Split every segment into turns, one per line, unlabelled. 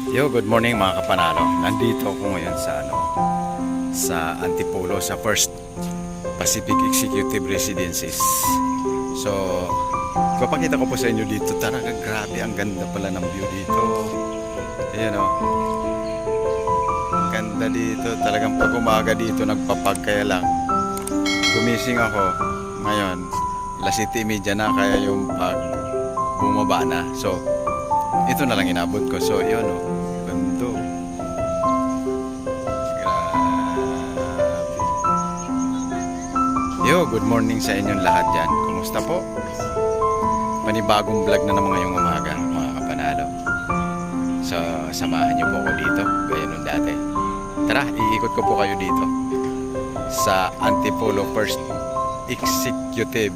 Yo, good morning mga kapanalo. Nandito ako ngayon sa Antipolo sa First Pacific Executive Residences. So, papakita ko po sa inyo dito. Talaga grabe, ang ganda pala ng view dito. Ayan o. Ang ganda dito. Talagang pag umaga dito nagpapag, kaya lang gumising ako ngayon. Alas 7:30 na, kaya yung pag bumaba na. So, ito na lang inabot ko. So, yun o. Ganda. Grabe. Yo, good morning sa inyong lahat dyan. Kumusta po? Panibagong vlog na naman ngayong umaga, mga kapanalo. So, samahan niyo po ako dito, gaya nung dati. Tara, iikot ko po kayo dito sa Antipolo First Executive.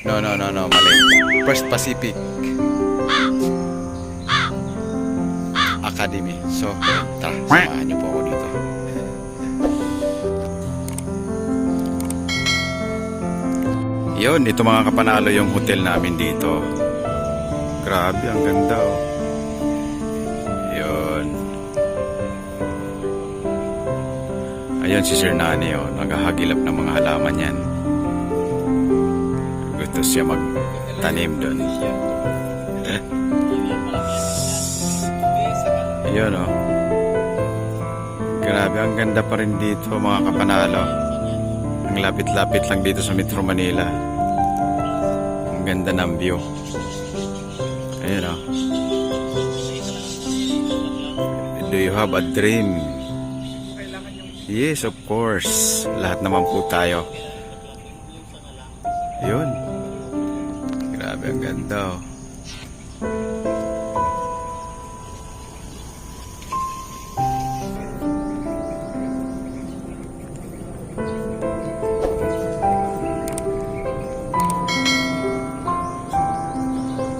No, mali. First Pacific Academy. So, tara, samahan niyo po ako dito. Yun, ito mga kapanalo yung hotel namin dito. Grabe, ang ganda oh. Yun. Ayun si Sir Nani oh, naghahagilap ng mga halaman yan. Gusto siya magtanim doon. Ayun oh. Grabe, ang ganda pa rin dito mga kapanalo. Ang lapit-lapit lang dito sa Metro Manila. Ang ganda ng view. Ayun oh. Do you have a dream? Yes, of course. Lahat naman po tayo. Yun. Grabe, ang ganda oh.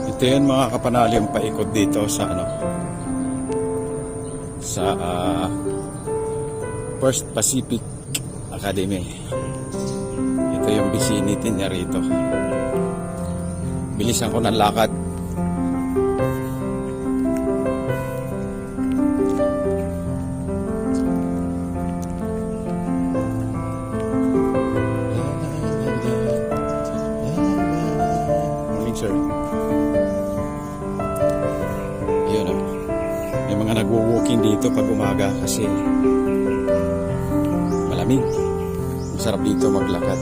Ito yan mga kapanalo yung paikot dito sa First Pacific Academy. Ito yung vicinity niya rito. Bilisan ko ng lakad. Morning sir. Yun o. May mga nagwo-walking dito pag umaga kasi malamig. Masarap dito maglakad.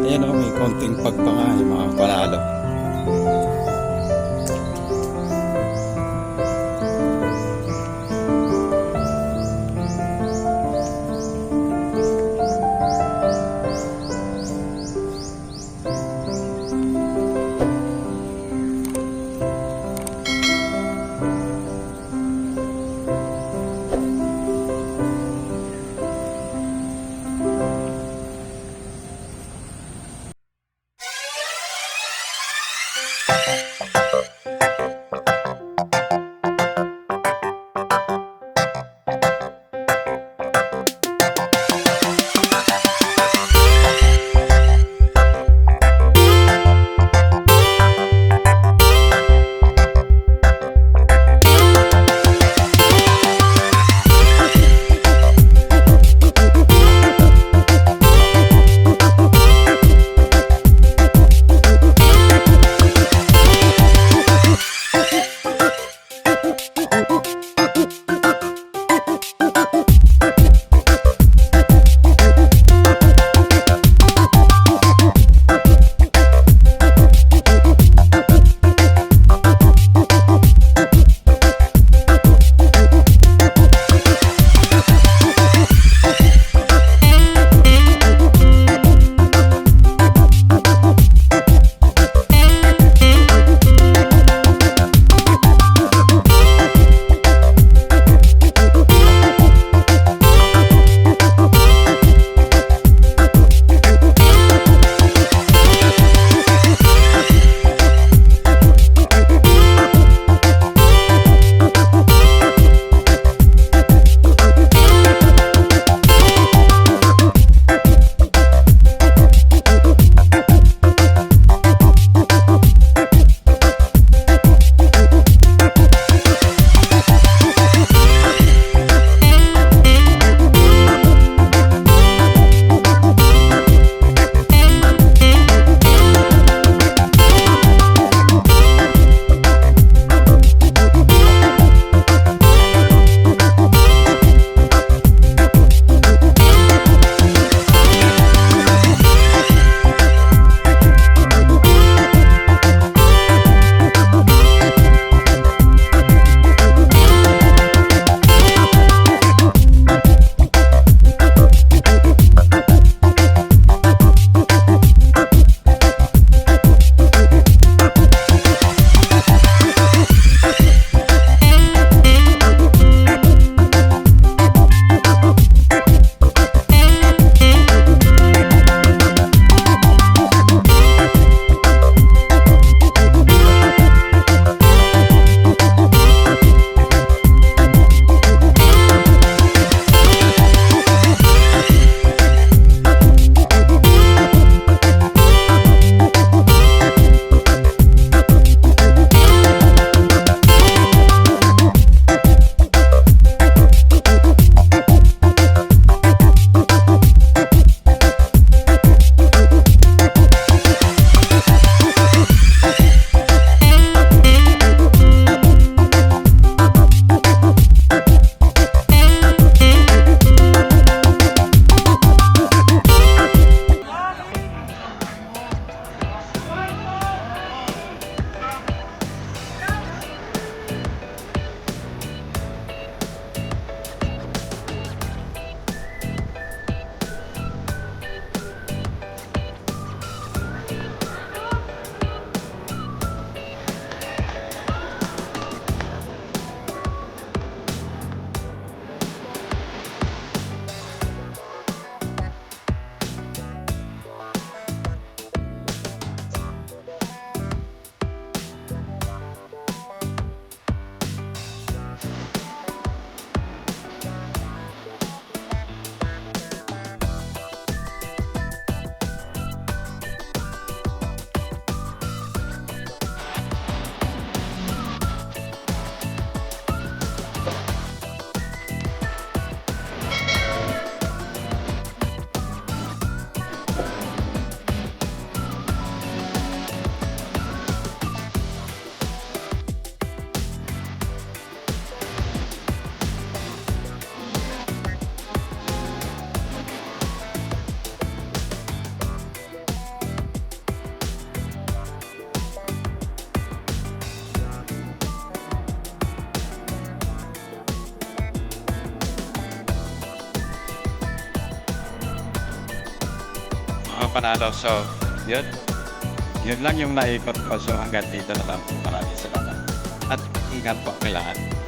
Ayan o, may konting pagpanga yung mga panalo. Panalo. So, yun. Yun lang yung naikot ko. So, hanggang dito na lang. Maraming salamat. At ingat po kailangan.